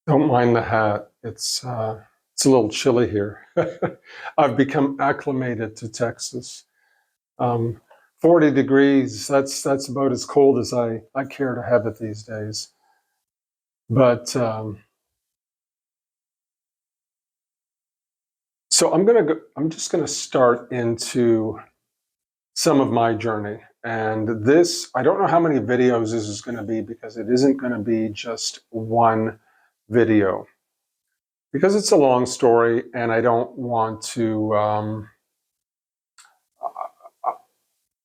Don't mind the hat. It's a little chilly here. I've become acclimated to Texas. Um, 40 degrees. That's about as cold as I care to have it these days. But so I'm just gonna start into some of my journey. And this, I don't know how many videos this is going to be because it isn't going to be just one video because it's a long story and I don't want to.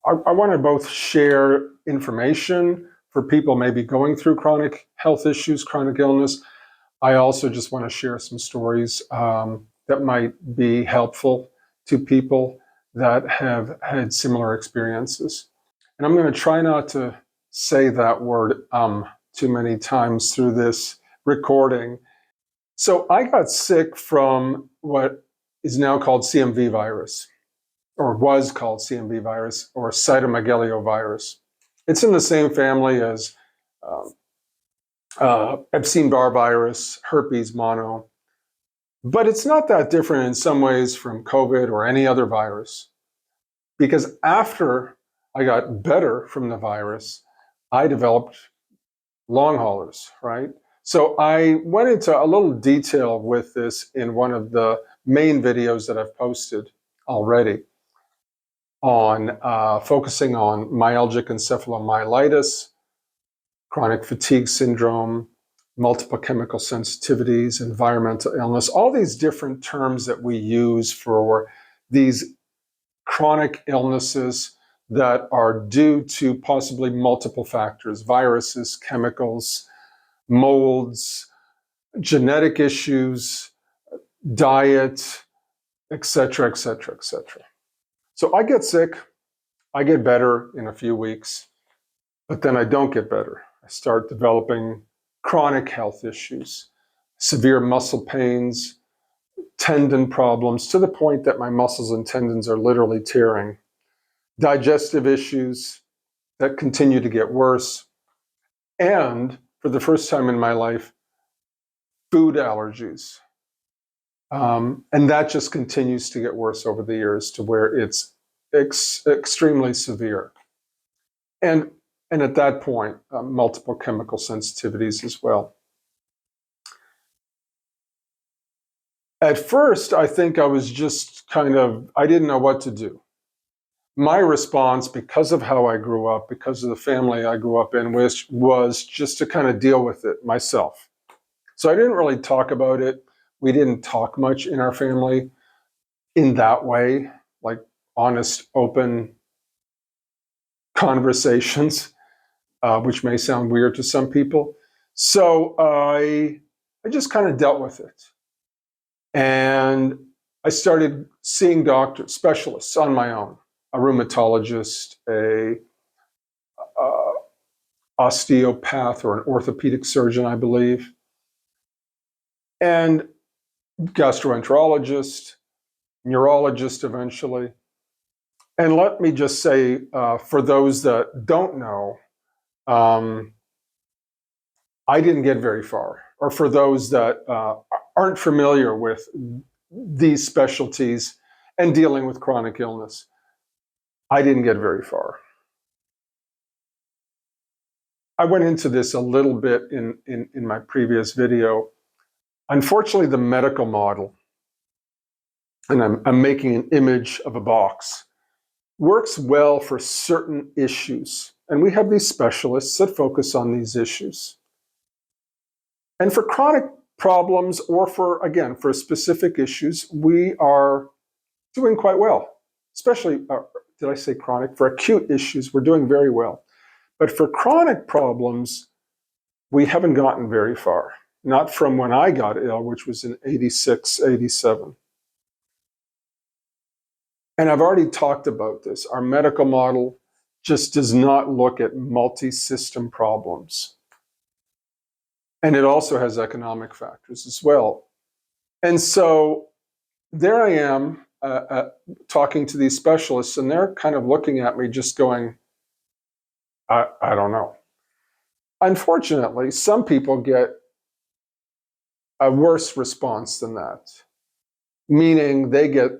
I want to both share information for people maybe going through chronic health issues, chronic illness. I also just want to share some stories that might be helpful to people that have had similar experiences. And I'm going to try not to say that word too many times through this recording. So I got sick from what is now called CMV virus, or was called CMV virus, or cytomegalovirus. It's in the same family as Epstein-Barr virus, herpes mono, but it's not that different in some ways from COVID or any other virus. Because after I got better from the virus, I developed long haulers, right? So I went into a little detail with this in one of the main videos that I've posted already on focusing on myalgic encephalomyelitis, chronic fatigue syndrome, multiple chemical sensitivities, environmental illness, all these different terms that we use for these chronic illnesses that are due to possibly multiple factors, viruses, chemicals, molds, genetic issues, diet, et cetera, et cetera, et cetera. So I get sick, I get better in a few weeks, but then I don't get better. I start developing chronic health issues, severe muscle pains, tendon problems, to the point that my muscles and tendons are literally tearing, digestive issues that continue to get worse, and for the first time in my life, food allergies. And that just continues to get worse over the years to where it's extremely severe. And, and at that point, multiple chemical sensitivities as well. At first, I think I was just I didn't know what to do. My response, because of how I grew up, because of the family I grew up in, was just to kind of deal with it myself. So I didn't really talk about it. We didn't talk much in our family in that way, like honest, open conversations, which may sound weird to some people. So I just kind of dealt with it. And I started seeing doctors, specialists on my own, a rheumatologist, a osteopath or an orthopedic surgeon, I believe, and gastroenterologist, neurologist eventually. And let me just say, for those that don't know, um, I didn't get very far. Or for those that aren't familiar with these specialties and dealing with chronic illness, I didn't get very far. I went into this a little bit in my previous video. Unfortunately, the medical model, and I'm making an image of a box, works well for certain issues. And we have these specialists that focus on these issues. And for chronic problems, or again, for specific issues, we are doing quite well. Especially, did I say chronic? For acute issues, we're doing very well. But for chronic problems, we haven't gotten very far. Not from when I got ill, which was in 86, 87. And I've already talked about this. Our medical model just does not look at multi-system problems. And it also has economic factors as well. And so there I am talking to these specialists, and they're kind of looking at me just going, I don't know. Unfortunately, some people get a worse response than that, meaning they get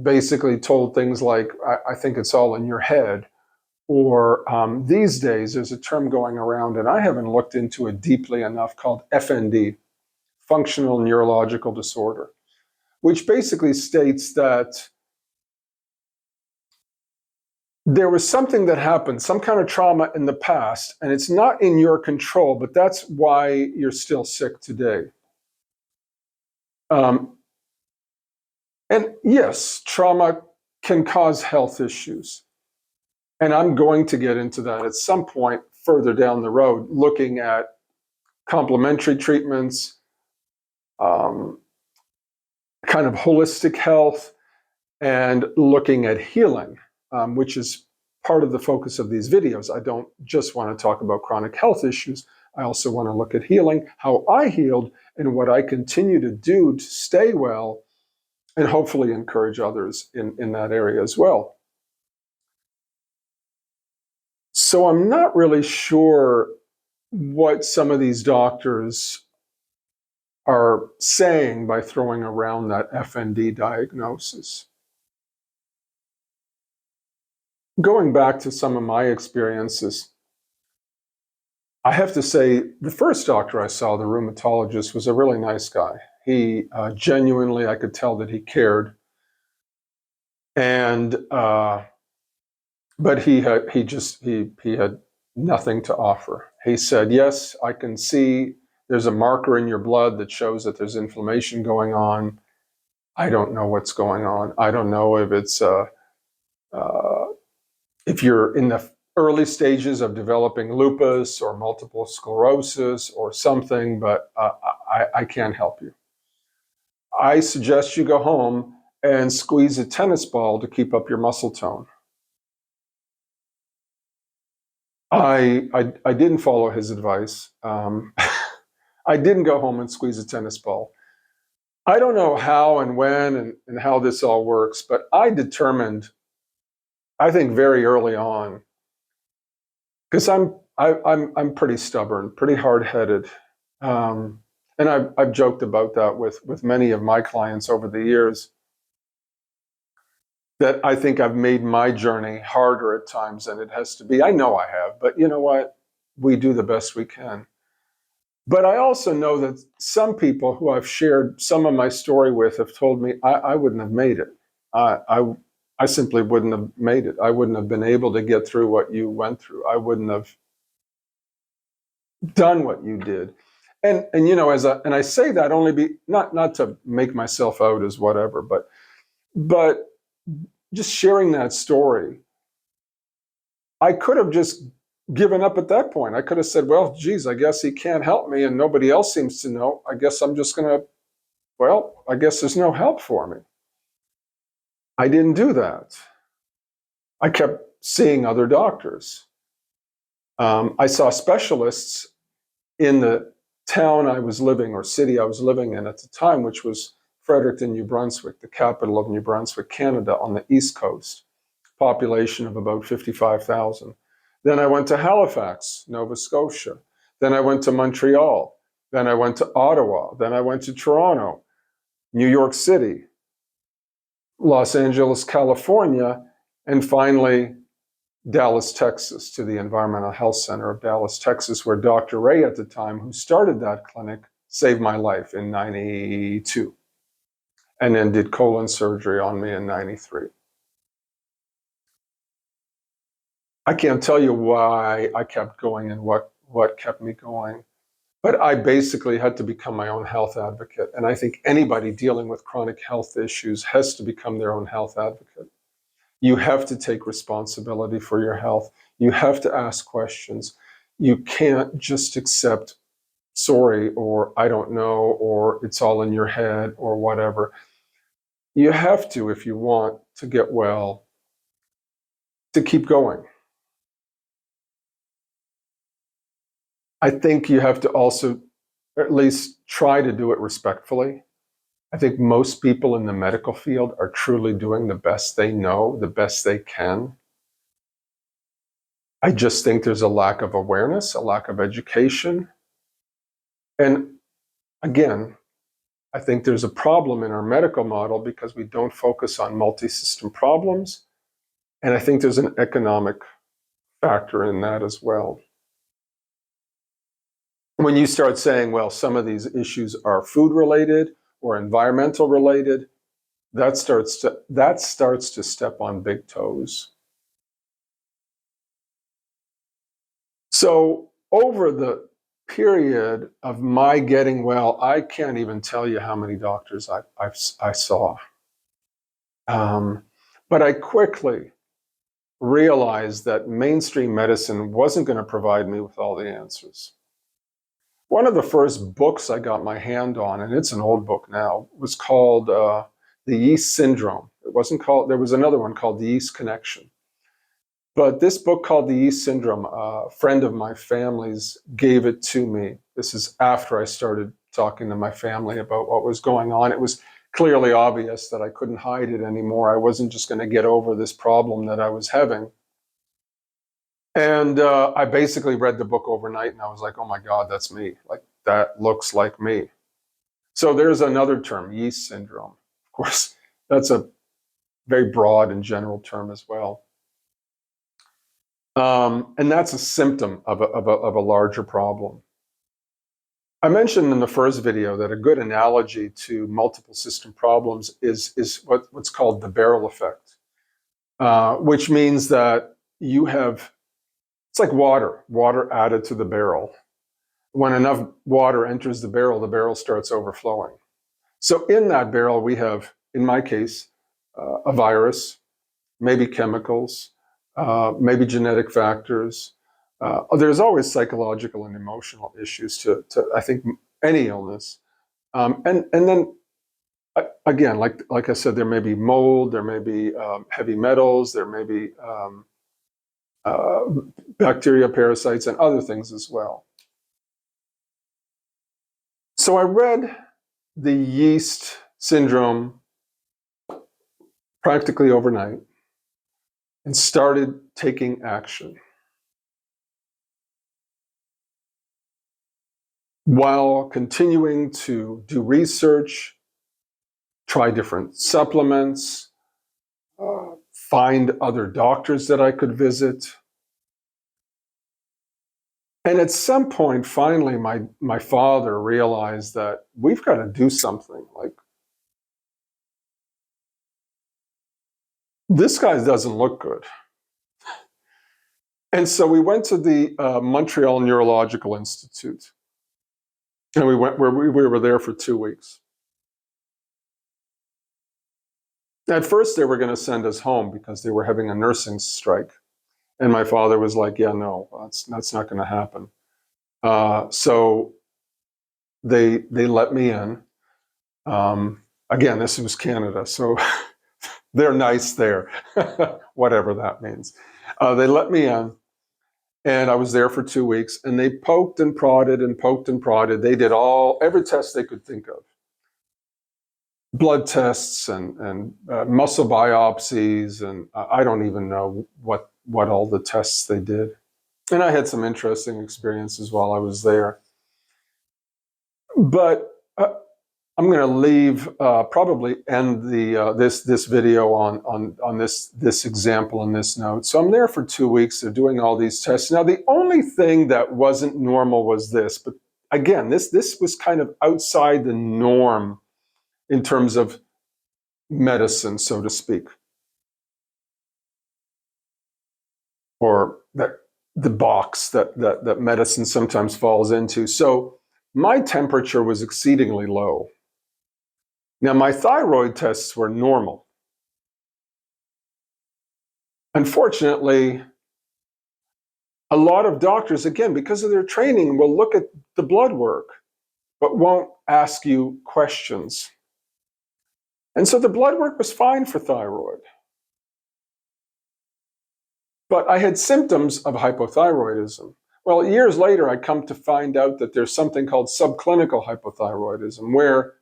basically told things like, I think it's all in your head. Or these days, there's a term going around, and I haven't looked into it deeply enough, called FND, functional neurological disorder, which basically states that there was something that happened, some kind of trauma in the past, and it's not in your control, but that's why you're still sick today. Um, and yes, trauma can cause health issues. And I'm going to get into that at some point further down the road, looking at complementary treatments, um, kind of holistic health, and looking at healing, which is part of the focus of these videos. I don't just want to talk about chronic health issues. I also want to look at healing, how I healed, and what I continue to do to stay well, and hopefully encourage others in that area as well. So I'm not really sure what some of these doctors are saying by throwing around that FND diagnosis. Going back to some of my experiences, I have to say the first doctor I saw, the rheumatologist, was a really nice guy. He genuinely, I could tell that he cared, and but he had nothing to offer. He said, "Yes, I can see there's a marker in your blood that shows that there's inflammation going on. I don't know what's going on. I don't know if it's if you're in the early stages of developing lupus or multiple sclerosis or something, but I can't help you. I suggest you go home and squeeze a tennis ball to keep up your muscle tone." I didn't follow his advice. I didn't go home and squeeze a tennis ball. I don't know how and when and how this all works, but I determined, I think very early on, because I'm pretty stubborn, pretty hard-headed, and I've joked about that with many of my clients over the years, that I think I've made my journey harder at times than it has to be. I know I have, but you know what? We do the best we can. But I also know that some people who I've shared some of my story with have told me I wouldn't have made it. I simply wouldn't have made it. I wouldn't have been able to get through what you went through. I wouldn't have done what you did. And you know, and I say that only not to make myself out as whatever, but just sharing that story. I could have just given up at that point. I could have said, well, geez, I guess he can't help me and nobody else seems to know. I guess I'm just going to, well, I guess there's no help for me. I didn't do that. I kept seeing other doctors. I saw specialists in the town I was living, or city I was living in at the time, which was Fredericton, New Brunswick, the capital of New Brunswick, Canada, on the East Coast, population of about 55,000. Then I went to Halifax, Nova Scotia. Then I went to Montreal. Then I went to Ottawa. Then I went to Toronto, New York City, Los Angeles, California, and finally Dallas, Texas, to the Environmental Health Center of Dallas, Texas, where Dr. Ray at the time, who started that clinic, saved my life in 92 and then did colon surgery on me in 93. I can't tell you why I kept going and what kept me going, but I basically had to become my own health advocate. And I think anybody dealing with chronic health issues has to become their own health advocate. You have to take responsibility for your health. You have to ask questions. You can't just accept sorry, or I don't know, or it's all in your head, or whatever. You have to, if you want to get well, to keep going. I think you have to also at least try to do it respectfully. I think most people in the medical field are truly doing the best they know, the best they can. I just think there's a lack of awareness, a lack of education. And again, I think there's a problem in our medical model because we don't focus on multi-system problems. And I think there's an economic factor in that as well. When you start saying, well, some of these issues are food related or environmental related, that starts to step on big toes. So over the period of my getting well, I can't even tell you how many doctors I saw. But I quickly realized that mainstream medicine wasn't going to provide me with all the answers. One of the first books I got my hand on, and it's an old book now, was called The Yeast Syndrome. It wasn't called, there was another one called The Yeast Connection. But this book called The Yeast Syndrome, a friend of my family's gave it to me. This is after I started talking to my family about what was going on. It was clearly obvious that I couldn't hide it anymore. I wasn't just going to get over this problem that I was having. And I basically read the book overnight and I was like, oh my God, that's me. Like, that looks like me. So there's another term, yeast syndrome. Of course, that's a very broad and general term as well. And that's a symptom of a larger problem. I mentioned in the first video that a good analogy to multiple system problems is what's called the barrel effect, which means that you have, it's like water added to the barrel. When enough water enters the barrel starts overflowing. So in that barrel, we have, in my case, a virus, maybe chemicals, maybe genetic factors. There's always psychological and emotional issues to I think, any illness. And then, again, like I said, there may be mold, there may be heavy metals, there may be bacteria, parasites, and other things as well. So I read The Yeast Syndrome practically overnight and started taking action. While continuing to do research, try different supplements, find other doctors that I could visit. And at some point, finally, my father realized that we've got to do something. Like, this guy doesn't look good. And so we went to the Montreal Neurological Institute. And we were there for 2 weeks. At first, they were going to send us home because they were having a nursing strike. And my father was like, yeah, no, that's not going to happen. So they let me in. Again, this was Canada, so they're nice there, whatever that means. They let me in, and I was there for 2 weeks, and they poked and prodded and poked and prodded. They did every test they could think of. Blood tests and muscle biopsies, and I don't even know what all the tests they did. And I had some interesting experiences while I was there. But I'm going to leave, probably end the this video on this example and this note. So I'm there for 2 weeks. They're doing all these tests. Now, the only thing that wasn't normal was this. But again, this was kind of outside the norm in terms of medicine, so to speak, or the box that medicine sometimes falls into. So my temperature was exceedingly low. Now, my thyroid tests were normal. Unfortunately, a lot of doctors, again, because of their training, will look at the blood work, but won't ask you questions. And so the blood work was fine for thyroid. But I had symptoms of hypothyroidism. Well, years later, I come to find out that there's something called subclinical hypothyroidism, where,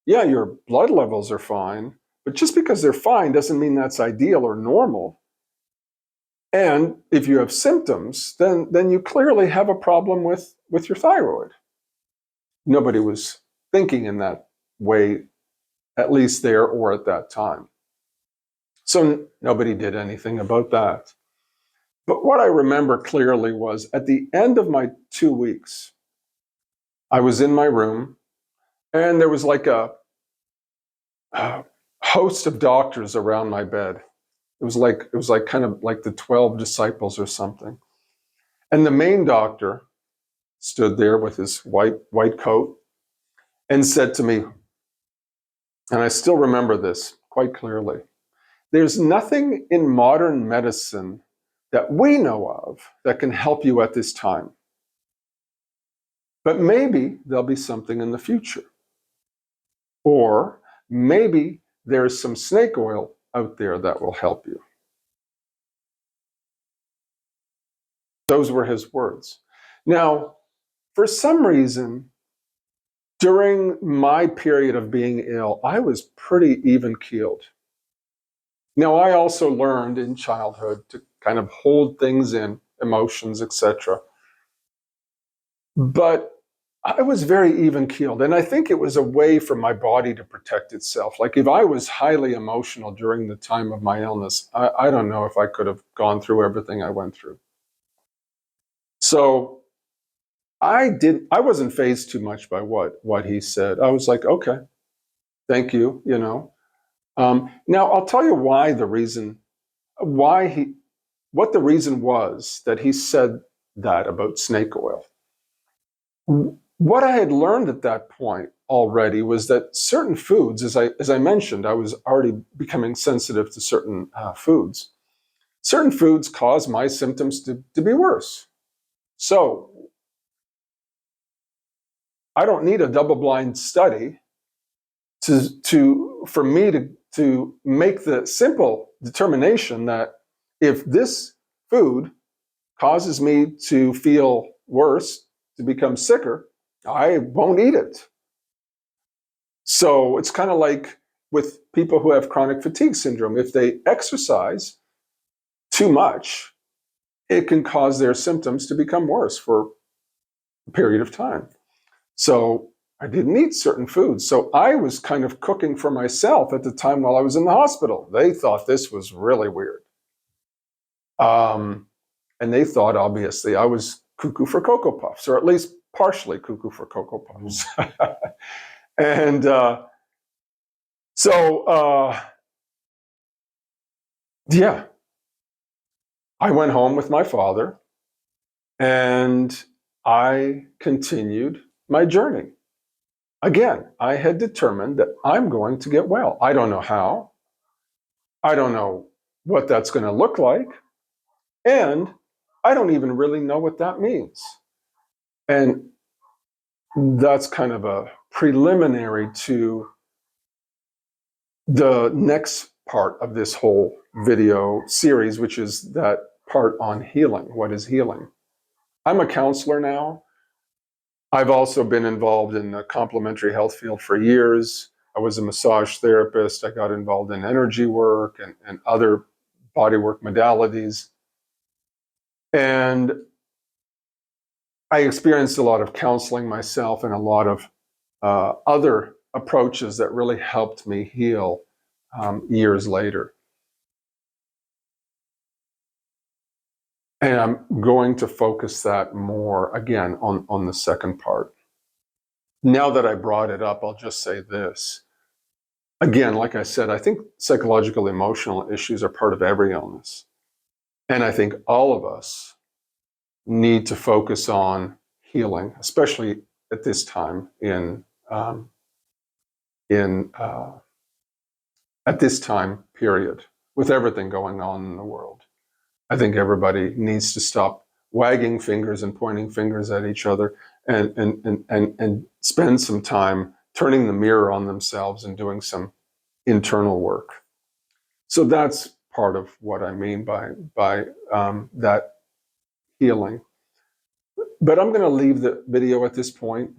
yeah, your blood levels are fine, but just because they're fine doesn't mean that's ideal or normal. And if you have symptoms, then you clearly have a problem with your thyroid. Nobody was thinking in that way, at least there or at that time. So nobody did anything about that. But what I remember clearly was at the end of my 2 weeks, I was in my room and there was like a host of doctors around my bed. It was like kind of like the 12 disciples or something. And the main doctor stood there with his white coat and said to me, and I still remember this quite clearly, there's nothing in modern medicine that we know of that can help you at this time. But maybe there'll be something in the future. Or maybe there's some snake oil out there that will help you. Those were his words. Now, for some reason, during my period of being ill, I was pretty even-keeled. Now, I also learned in childhood to kind of hold things in, emotions, etc. But I was very even-keeled, and I think it was a way for my body to protect itself. Like if I was highly emotional during the time of my illness, I don't know if I could have gone through everything I went through. So I wasn't fazed too much by what he said. I was like, okay, thank you, you know. Now I'll tell you what the reason was that he said that about snake oil. What I had learned at that point already was that certain foods, as I mentioned, I was already becoming sensitive to certain foods. Certain foods cause my symptoms to be worse. So I don't need a double-blind study for me to make the simple determination that if this food causes me to feel worse, to become sicker, I won't eat it. So it's kind of like with people who have chronic fatigue syndrome. If they exercise too much, it can cause their symptoms to become worse for a period of time. So I didn't eat certain foods. So I was kind of cooking for myself at the time while I was in the hospital. They thought this was really weird. And they thought, obviously, I was cuckoo for Cocoa Puffs, or at least partially cuckoo for Cocoa Puffs. And yeah, I went home with my father and I continued my journey. Again, I had determined that I'm going to get well. I don't know how. I don't know what that's going to look like. And I don't even really know what that means. And that's kind of a preliminary to the next part of this whole video series, which is that part on healing. What is healing? I'm a counselor now. I've also been involved in the complementary health field for years. I was a massage therapist. I got involved in energy work and other bodywork modalities. And I experienced a lot of counseling myself and a lot of other approaches that really helped me heal years later. And I'm going to focus that more, again, on the second part. Now that I brought it up, I'll just say this. Again, like I said, I think psychological, emotional issues are part of every illness. And I think all of us need to focus on healing, especially at this time at this time period, with everything going on in the world. I think everybody needs to stop wagging fingers and pointing fingers at each other and spend some time turning the mirror on themselves and doing some internal work. So that's part of what I mean by that healing. But I'm going to leave the video at this point.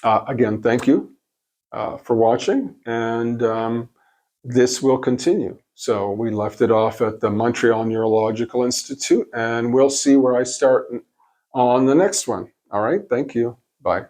Again, thank you for watching, and this will continue. So we left it off at the Montreal Neurological Institute, and we'll see where I start on the next one. All right, thank you. Bye.